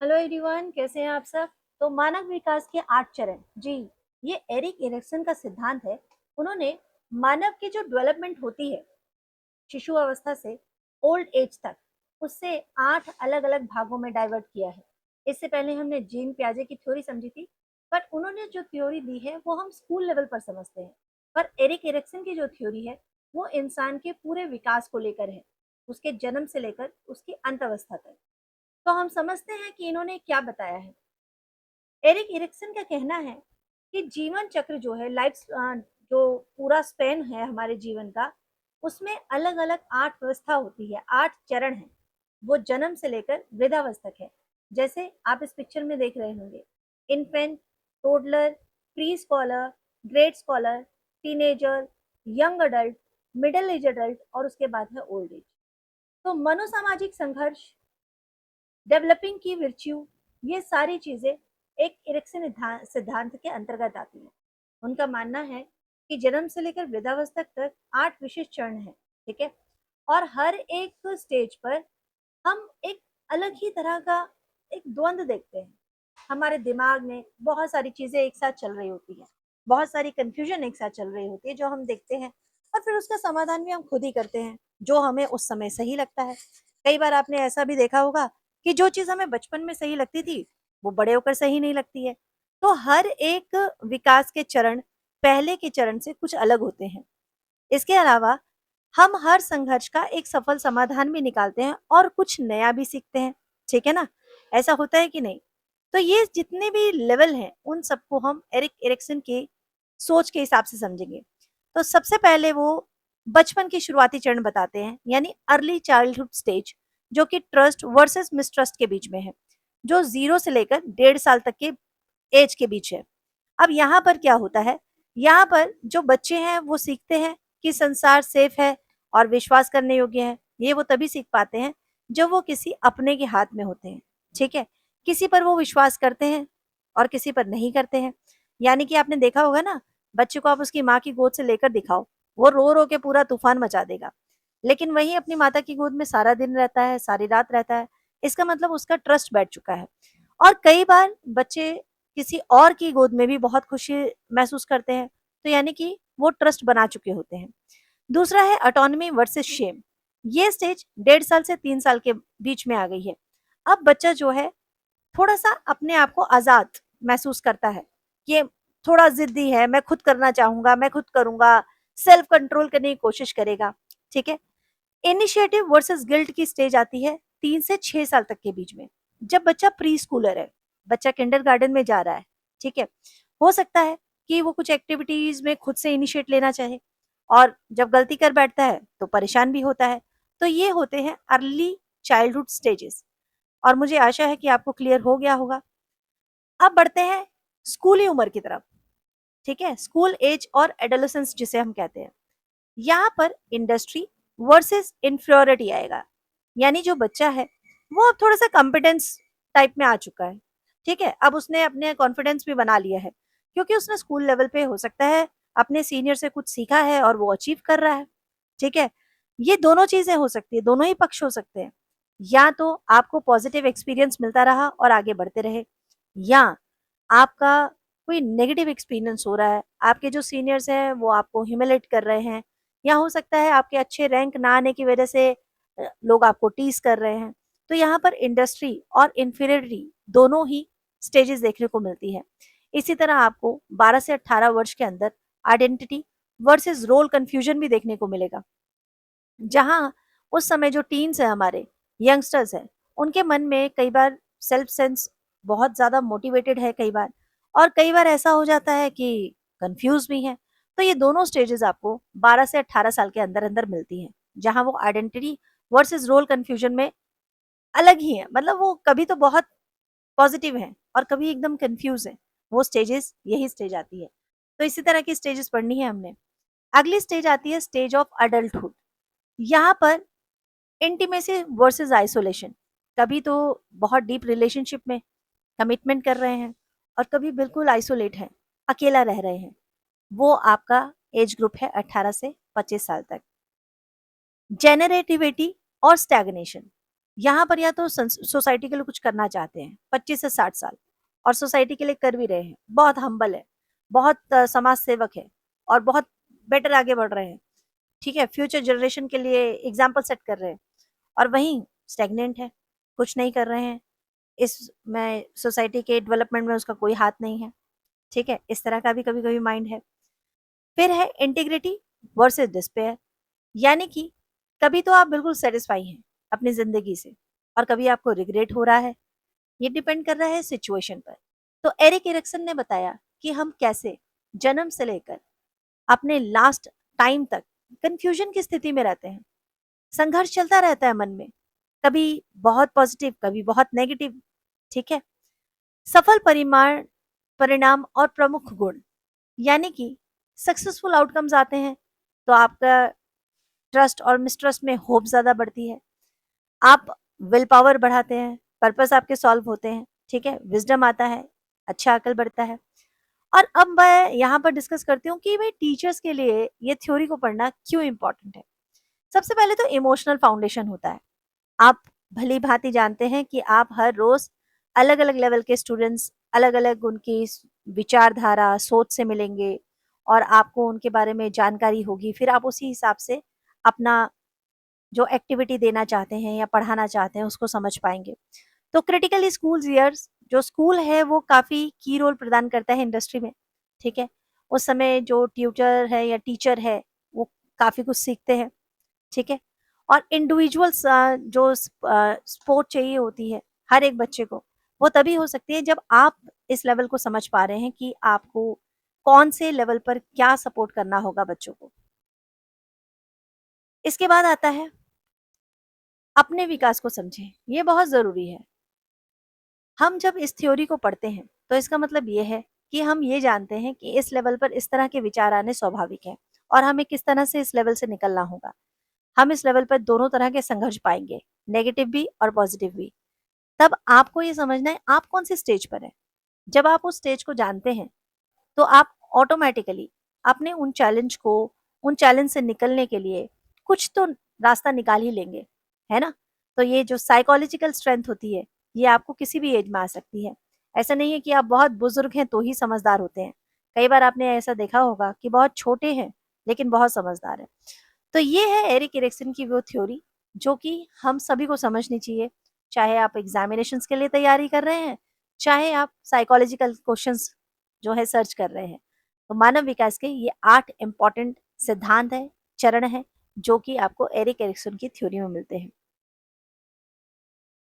Hello everyone, कैसे हैं आप सब। तो मानव विकास के 8 चरण, जी, ये एरिक एरिक्सन का सिद्धांत है। उन्होंने मानव की जो डेवलपमेंट होती है शिशु अवस्था से ओल्ड एज तक, उससे 8 अलग अलग भागों में डाइवर्ट किया है। इससे पहले हमने जीन प्याजे की थ्योरी समझी थी, बट उन्होंने जो थ्योरी दी है वो हम स्कूल लेवल पर समझते हैं। पर एरिक एरिक्सन की जो थ्योरी है वो इंसान के पूरे विकास को लेकर है, उसके जन्म से लेकर उसकी अंत अवस्था तक। तो हम समझते हैं कि इन्होंने क्या बताया है। एरिक एरिक्सन का कहना है कि जीवन चक्र जो है, जो पूरा स्पेन है हमारे जीवन का, उसमें अलग अलग 8 व्यवस्था होती है, 8 चरण हैं। वो जन्म से लेकर वृद्धावस्था तक है। जैसे आप इस पिक्चर में देख रहे होंगे, infant, toddler, pre scholar, great scholar, teenager, young adult, middle age adult और उसके बाद है ओल्ड एज। तो मनोसामाजिक संघर्ष, डेवलपिंग की वर्च्यू, ये सारी चीजें एक इरेक्शन सिद्धांत के अंतर्गत आती है। उनका मानना है कि जन्म से लेकर वृद्धावस्था तक 8 विशिष्ट चरण है, ठीक है। और हर एक स्टेज पर हम एक अलग ही तरह का एक द्वंद देखते हैं। हमारे दिमाग में बहुत सारी चीजें एक साथ चल रही होती है, बहुत सारी कंफ्यूजन एक साथ चल रही होती है जो हम देखते हैं, और फिर उसका समाधान भी हम खुद ही करते हैं जो हमें उस समय सही लगता है। कई बार आपने ऐसा भी देखा होगा कि जो चीज हमें बचपन में सही लगती थी वो बड़े होकर सही नहीं लगती है। तो हर एक विकास के चरण पहले के चरण से कुछ अलग होते हैं। इसके अलावा हम हर संघर्ष का एक सफल समाधान भी निकालते हैं और कुछ नया भी सीखते हैं, ठीक है ना। ऐसा होता है कि नहीं। तो ये जितने भी लेवल हैं उन सबको हम एरिक एरिक्सन के सोच के हिसाब से समझेंगे। तो सबसे पहले वो बचपन के शुरुआती चरण बताते हैं, यानी अर्ली चाइल्डहुड स्टेज, जो कि ट्रस्ट वर्सेस मिसट्रस्ट के बीच में है, जो 0 से लेकर 1.5 साल तक के एज के बीच है। अब यहाँ पर क्या होता है, यहाँ पर जो बच्चे हैं वो सीखते हैं कि संसार सेफ है और विश्वास करने योग्य है। ये वो तभी सीख पाते हैं जब वो किसी अपने के हाथ में होते हैं, ठीक है। किसी पर वो विश्वास करते हैं और किसी पर नहीं करते हैं। यानी कि आपने देखा होगा ना, बच्चे को आप उसकी माँ की गोद से लेकर दिखाओ, वो रो रो के पूरा तूफान मचा देगा। लेकिन वही अपनी माता की गोद में सारा दिन रहता है, सारी रात रहता है, इसका मतलब उसका ट्रस्ट बैठ चुका है। और कई बार बच्चे किसी और की गोद में भी बहुत खुशी महसूस करते हैं, तो यानी कि वो ट्रस्ट बना चुके होते हैं। दूसरा है ऑटोनॉमी वर्सेस शेम। ये स्टेज 1.5 साल से 3 साल के बीच में आ गई है। अब बच्चा जो है थोड़ा सा अपने आप को आजाद महसूस करता है, ये थोड़ा जिद्दी है, मैं खुद करना चाहूंगा, मैं खुद करूंगा, सेल्फ कंट्रोल करने की कोशिश करेगा, ठीक है। इनिशिएटिव वर्सेस गिल्ट की स्टेज आती है 3 से 6 साल तक के बीच में, जब बच्चा प्री स्कूलर है, बच्चा किंडरगार्टन में जा रहा है, ठीक है। हो सकता है कि वो कुछ एक्टिविटीज में खुद से इनिशिएट लेना चाहे, और जब गलती कर बैठता है तो परेशान भी होता है। तो ये होते हैं अर्ली चाइल्डहुड स्टेजेस। और मुझे आशा है कि आपको क्लियर हो गया होगा। अब बढ़ते हैं स्कूली उम्र की तरफ, ठीक है, स्कूल एज और एडोलेसेंस जिसे हम कहते हैं। यहाँ पर इंडस्ट्री वर्सेस इंफियोरिटी आएगा। यानी जो बच्चा है वो अब थोड़ा सा कॉम्पिटेंस टाइप में आ चुका है, ठीक है। अब उसने अपने कॉन्फिडेंस भी बना लिया है, क्योंकि उसने स्कूल लेवल पे हो सकता है अपने सीनियर से कुछ सीखा है और वो अचीव कर रहा है, ठीक है। ये दोनों चीजें हो सकती है, दोनों ही पक्ष हो सकते हैं। या तो आपको पॉजिटिव एक्सपीरियंस मिलता रहा और आगे बढ़ते रहे, या आपका कोई नेगेटिव एक्सपीरियंस हो रहा है, आपके जो सीनियर्स हैं वो आपको ह्यूमिलेट कर रहे हैं, या हो सकता है आपके अच्छे रैंक ना आने की वजह से लोग आपको टीज कर रहे हैं। तो यहाँ पर इंडस्ट्री और इंफीरियरिटी दोनों ही स्टेजेस देखने को मिलती है। इसी तरह आपको 12 से 18 वर्ष के अंदर आइडेंटिटी वर्सेस रोल कंफ्यूजन भी देखने को मिलेगा, जहां उस समय जो टीन्स है, हमारे यंगस्टर्स हैं, उनके मन में कई बार सेल्फ सेंस बहुत ज्यादा मोटिवेटेड है कई बार, और कई बार ऐसा हो जाता है कि कंफ्यूज भी है। तो ये दोनों स्टेजेस आपको 12 से 18 साल के अंदर अंदर मिलती हैं, जहां वो आइडेंटिटी वर्सेस रोल कंफ्यूजन में अलग ही है। मतलब वो कभी तो बहुत पॉजिटिव है और कभी एकदम कंफ्यूज है। वो स्टेजेस, यही स्टेज आती है। तो इसी तरह की स्टेजेस पढ़नी है हमने। अगली स्टेज आती है स्टेज ऑफ अडल्टहुड। यहाँ पर इंटीमेसी वर्सेस आइसोलेशन। कभी तो बहुत डीप रिलेशनशिप में कमिटमेंट कर रहे हैं, और कभी बिल्कुल आइसोलेट हैं, अकेला रह रहे हैं। वो आपका एज ग्रुप है 18 से 25 साल तक। जेनरेटिविटी और स्टैग्नेशन। यहाँ पर या तो सोसाइटी के लिए कुछ करना चाहते हैं 25 से 60 साल और सोसाइटी के लिए कर भी रहे हैं, बहुत हम्बल है, बहुत समाज सेवक है और बहुत बेटर आगे बढ़ रहे हैं, ठीक है, फ्यूचर जनरेशन के लिए एग्जाम्पल सेट कर रहे हैं, और वहीं स्टेगनेंट है, कुछ नहीं कर रहे हैं, इसमें सोसाइटी के डेवलपमेंट में उसका कोई हाथ नहीं है, ठीक है, इस तरह का भी कभी कभी माइंड है। फिर है इंटीग्रिटी वर्सेस डिस्पेयर, यानी कि कभी तो आप बिल्कुल सेटिस्फाई हैं अपनी जिंदगी से और कभी आपको रिग्रेट हो रहा है, ये डिपेंड कर रहा है सिचुएशन पर। तो एरिक एरिक्सन ने बताया कि हम कैसे जन्म से लेकर अपने लास्ट टाइम तक कंफ्यूजन की स्थिति में रहते हैं, संघर्ष चलता रहता है मन में, कभी बहुत पॉजिटिव कभी बहुत नेगेटिव, ठीक है। सफल परिमाण परिणाम और प्रमुख गुण, यानी कि सक्सेसफुल आउटकम्स आते हैं तो आपका ट्रस्ट और मिसट्रस्ट में होप ज्यादा बढ़ती है, आप विल पावर बढ़ाते हैं, पर्पस आपके सॉल्व होते हैं, ठीक है, विजडम आता है, अच्छा अकल बढ़ता है। और अब मैं यहाँ पर डिस्कस करती हूँ कि भाई टीचर्स के लिए ये थ्योरी को पढ़ना क्यों इंपॉर्टेंट है। सबसे पहले तो इमोशनल फाउंडेशन होता है। आप भली भांति जानते हैं कि आप हर रोज अलग अलग लेवल के स्टूडेंट्स, अलग अलग उनकी विचारधारा सोच से मिलेंगे और आपको उनके बारे में जानकारी होगी, फिर आप उसी हिसाब से अपना जो एक्टिविटी देना चाहते हैं या पढ़ाना चाहते हैं उसको समझ पाएंगे। तो क्रिटिकली स्कूल ईयर्स, जो स्कूल है वो काफी की रोल प्रदान करता है इंडस्ट्री में, ठीक है। उस समय जो ट्यूटर है या टीचर है वो काफी कुछ सीखते हैं, ठीक है। और इंडिविजुअल्स जो सपोर्ट चाहिए होती है हर एक बच्चे को, वो तभी हो सकती है जब आप इस लेवल को समझ पा रहे हैं कि आपको कौन से लेवल पर क्या सपोर्ट करना होगा बच्चों को। इसके बाद आता है अपने विकास को समझें, ये बहुत जरूरी है। हम जब इस थ्योरी को पढ़ते हैं तो इसका मतलब ये है कि हम ये जानते हैं कि इस लेवल पर इस तरह के विचार आने स्वाभाविक है और हमें किस तरह से इस लेवल से निकलना होगा। हम इस लेवल पर दोनों तरह के संघर्ष पाएंगे, नेगेटिव भी और पॉजिटिव भी। तब आपको ये समझना है आप कौन सी स्टेज पर है। जब आप उस स्टेज को जानते हैं तो आप ऑटोमेटिकली अपने उन चैलेंज से निकलने के लिए कुछ तो रास्ता निकाल ही लेंगे, है ना। तो ये जो साइकोलॉजिकल स्ट्रेंथ होती है ये आपको किसी भी एज में आ सकती है। ऐसा नहीं है कि आप बहुत बुजुर्ग हैं तो ही समझदार होते हैं। कई बार आपने ऐसा देखा होगा कि बहुत छोटे हैं लेकिन बहुत समझदार है। तो ये है एरिक एरिक्सन की वो थ्योरी जो कि हम सभी को समझनी चाहिए, चाहे आप एग्जामिनेशंस के लिए तैयारी कर रहे हैं, चाहे आप साइकोलॉजिकल क्वेश्चंस जो है सर्च कर रहे हैं। तो मानव विकास के ये 8 इंपॉर्टेंट सिद्धांत है, चरण है, जो कि आपको एरिक एरिक्सन की थ्योरी में मिलते हैं।